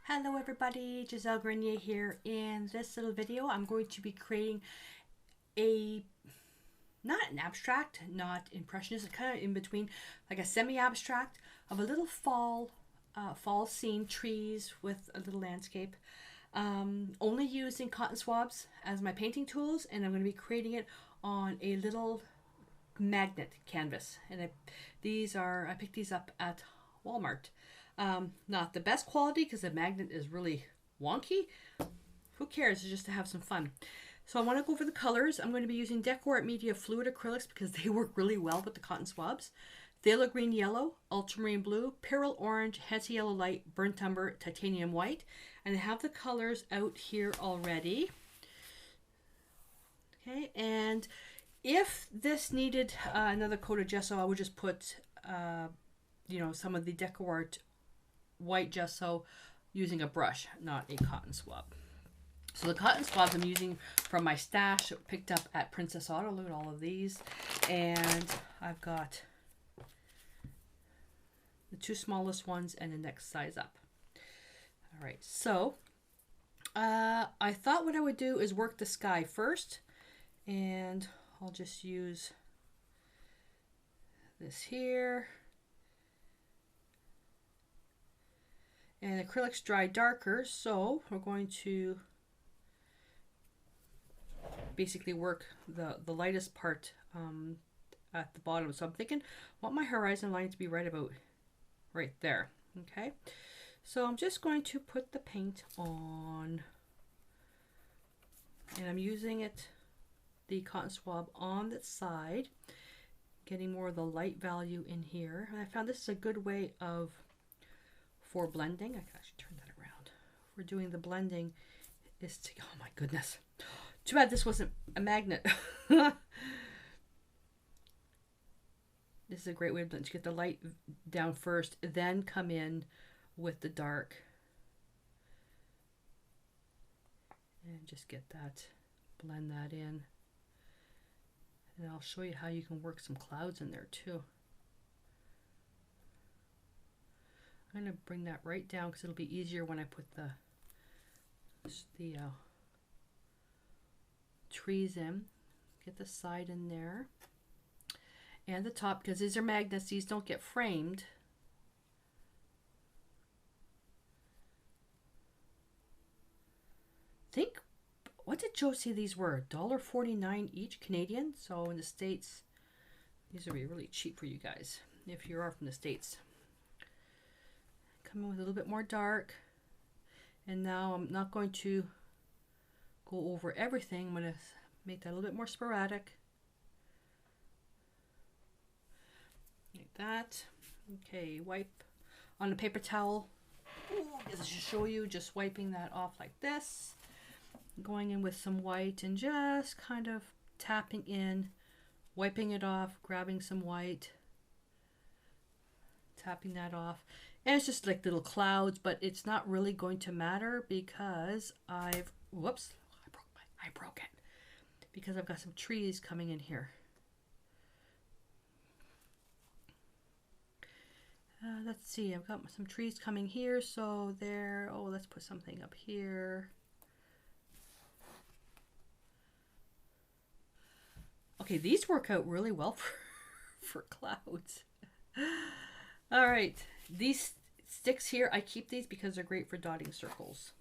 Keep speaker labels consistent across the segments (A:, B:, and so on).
A: Hello everybody, Gisele Grenier here. In this little video, I'm going to be creating a, not an abstract, not impressionist, kind of in between, like a semi-abstract of a little fall scene, trees with a little landscape. Only using cotton swabs as my painting tools, and I'm going to be creating it on a little magnet canvas. And I picked these up at Walmart. Not the best quality because the magnet is really wonky. Who cares? It's just to have some fun. So I want to go over the colors. I'm going to be using Decor Art Media Fluid Acrylics because they work really well with the cotton swabs. Phthalo Green Yellow, Ultramarine Blue, Pyrrole Orange, Hansa Yellow Light, Burnt Umber, Titanium White. And I have the colors out here already. Okay, and if this needed another coat of gesso, I would just put, some of the Decor Art white gesso using a brush, not a cotton swab. So the cotton swabs I'm using from my stash, picked up at Princess Auto. Look at all of these. And I've got the two smallest ones and the next size up. All right, so I thought what I would do is work the sky first, and I'll just use this here. And acrylics dry darker, so we're going to basically work the lightest part at the bottom. So I'm thinking, I want my horizon line to be right about right there. Okay, so I'm just going to put the paint on, and I'm using the cotton swab on the side, getting more of the light value in here. And I found this is a good way for blending. I can actually turn that around. We're doing the blending is to, oh my goodness. Too bad this wasn't a magnet. This is a great way to get the light down first, then come in with the dark. And just get that, blend that in. And I'll show you how you can work some clouds in there too. I'm going to bring that right down because it'll be easier when I put the trees in. Get the side in there and the top, because these are magnets. These don't get framed. What did Joe say these were? $1.49 each Canadian. So in the States, these will be really cheap for you guys if you are from the States. Come in with a little bit more dark, and now I'm not going to go over everything. I'm going to make that a little bit more sporadic, like that. Okay, wipe on a paper towel. As I should show you, just wiping that off like this, going in with some white and just kind of tapping in, wiping it off, grabbing some white, tapping that off. And it's just like little clouds, but it's not really going to matter because whoops, I broke it. Because I've got some trees coming in here. Let's see, I've got some trees coming here, so there, let's put something up here. Okay, these work out really well for clouds. All right, these sticks here, I keep these because they're great for dotting circles.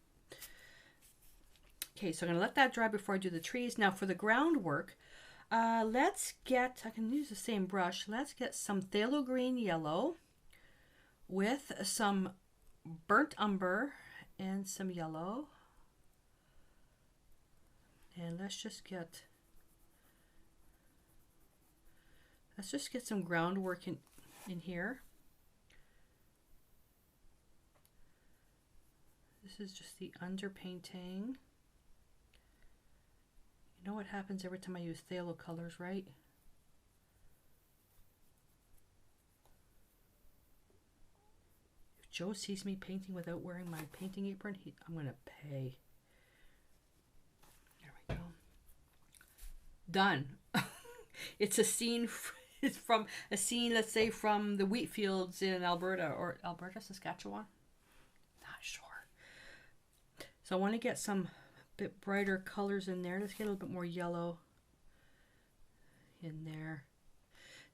A: Okay, so I'm going to let that dry before I do the trees. Now for the groundwork, let's get, I can use the same brush, let's get some phthalo green yellow with some burnt umber and some yellow. And let's just get some groundwork in here. This is just the underpainting. You know what happens every time I use phthalo colors, right? If Joe sees me painting without wearing my painting apron, I'm going to pay. There we go. Done. It's a scene. It's from a scene, let's say, from the wheat fields in Alberta, Saskatchewan. Not sure. So I want to get some bit brighter colors in there. Let's get a little bit more yellow in there.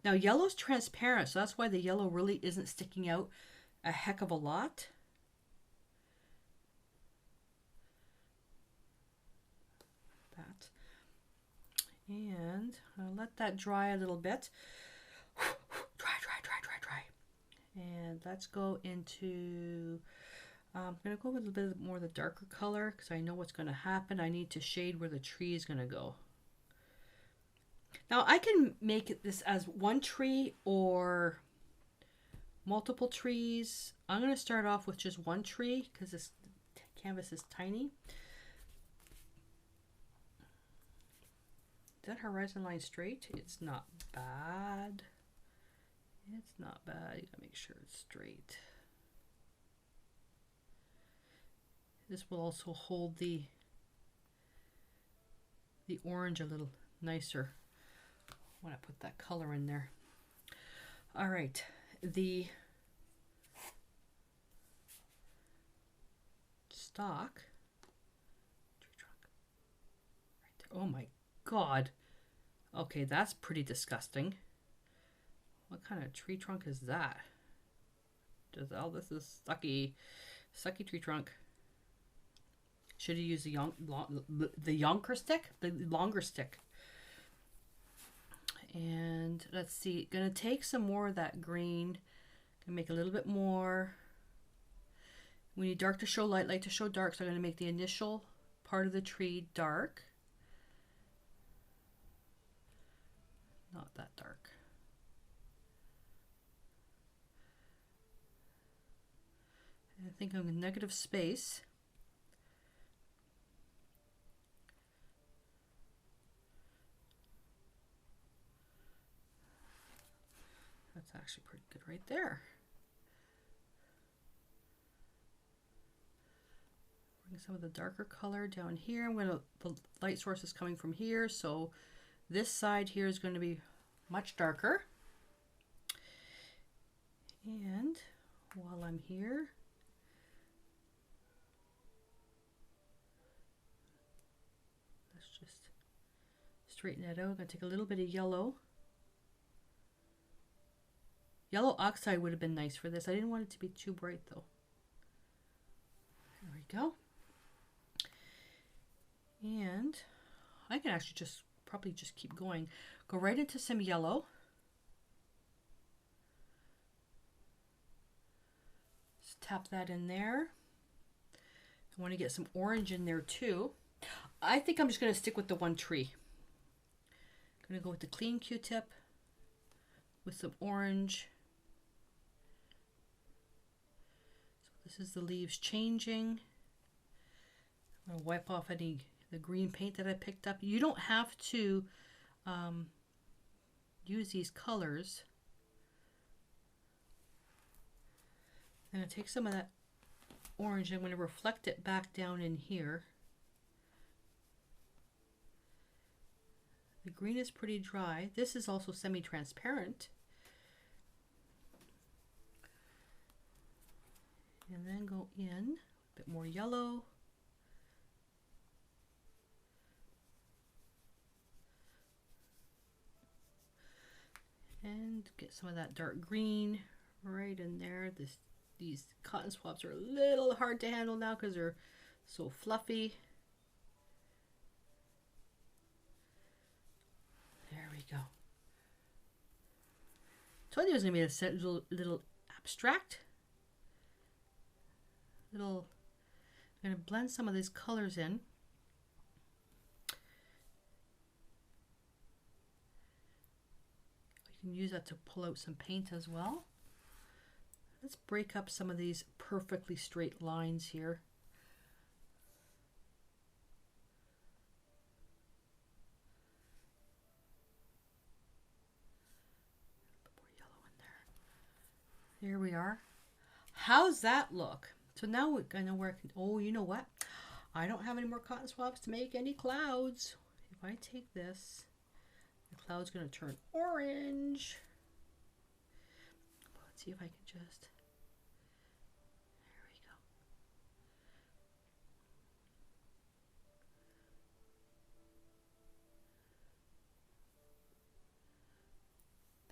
A: Now yellow's transparent, so that's why the yellow really isn't sticking out a heck of a lot. That. And I'll let that dry a little bit. Dry. And let's go into, I'm going to go with a little bit more of the darker color because I know what's going to happen. I need to shade where the tree is going to go. Now I can make this as one tree or multiple trees. I'm going to start off with just one tree because this canvas is tiny. Is that horizon line straight? It's not bad. It's not bad. You gotta make sure it's straight. This will also hold the orange a little nicer when I put that color in there. All right, the stalk, tree trunk, right there. Oh my God. Okay, that's pretty disgusting. What kind of tree trunk is that? Oh, this is sucky tree trunk. Should have used the longer stick. And let's see, gonna take some more of that green, gonna make a little bit more. We need dark to show light, light to show dark, so I'm gonna make the initial part of the tree dark. Not that dark. And I think I'm in negative space. That's actually pretty good right there. Bring some of the darker color down here. The light source is coming from here, so this side here is going to be much darker. And while I'm here, let's just straighten that out. I'm going to take a little bit of yellow. Yellow oxide would have been nice for this. I didn't want it to be too bright though. There we go. And I can actually probably just keep going. Go right into some yellow. Just tap that in there. I want to get some orange in there too. I think I'm just going to stick with the one tree. I'm going to go with the clean Q-tip with some orange. This is the leaves changing. I'm going to wipe off the green paint that I picked up. You don't have to use these colors. I'm going to take some of that orange and I'm going to reflect it back down in here. The green is pretty dry. This is also semi-transparent. And then go in a bit more yellow. And get some of that dark green right in there. These cotton swabs are a little hard to handle now because they're so fluffy. There we go. Told you it was going to be a little abstract. I'm going to blend some of these colors in. You can use that to pull out some paint as well. Let's break up some of these perfectly straight lines here. Put more yellow in there. There we are. How's that look? So now I know where I can, oh, you know what? I don't have any more cotton swabs to make any clouds. If I take this, the cloud's going to turn orange. Let's see if I can just, there we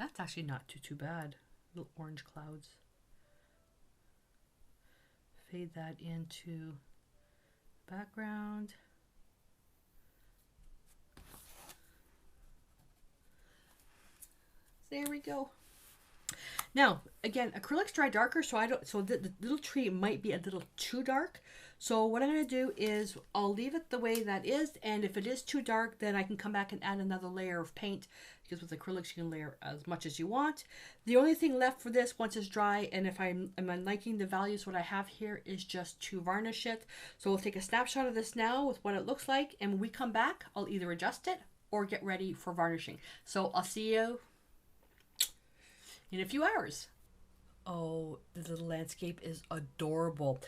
A: That's actually not too bad. Little orange clouds. Fade that into background. There we go. Now, again, acrylics dry darker, so the little tree might be a little too dark. So what I'm going to do is I'll leave it the way that is, and if it is too dark, then I can come back and add another layer of paint, because with acrylics you can layer as much as you want. The only thing left for this once it's dry, and if I'm liking the values, what I have here is just to varnish it. So we'll take a snapshot of this now with what it looks like, and when we come back, I'll either adjust it or get ready for varnishing. So I'll see you in a few hours. Oh, the little landscape is adorable.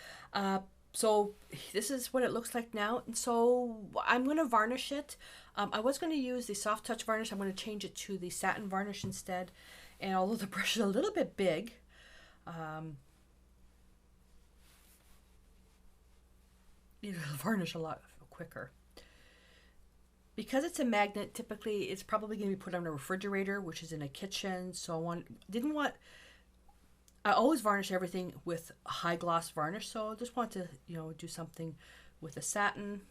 A: So this is what it looks like now. And so I'm going to varnish it. I was going to use the soft touch varnish. I'm going to change it to the satin varnish instead. And although the brush is a little bit big, it'll varnish a lot quicker. Because it's a magnet, typically it's probably going to be put on a refrigerator, which is in a kitchen. So I always varnish everything with high gloss varnish. So I just want to, do something with a satin.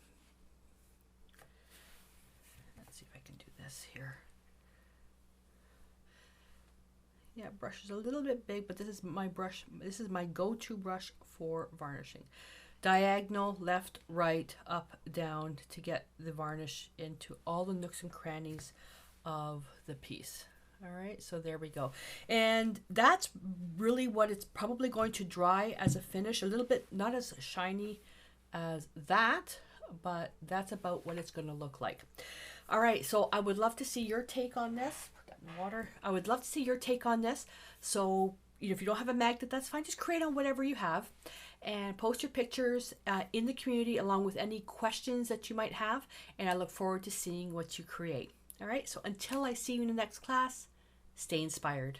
A: Let's see if I can do this here. Yeah, brush is a little bit big, but this is my brush. This is my go-to brush for varnishing. Diagonal, left, right, up, down to get the varnish into all the nooks and crannies of the piece. All right, so there we go. And that's really what it's probably going to dry as a finish. A little bit, not as shiny as that, but that's about what it's going to look like. All right, so I would love to see your take on this. Put that in the water. I would love to see your take on this. So if you don't have a magnet, that's fine. Just create on whatever you have. And post your pictures in the community along with any questions that you might have. And I look forward to seeing what you create. All right, so until I see you in the next class, stay inspired.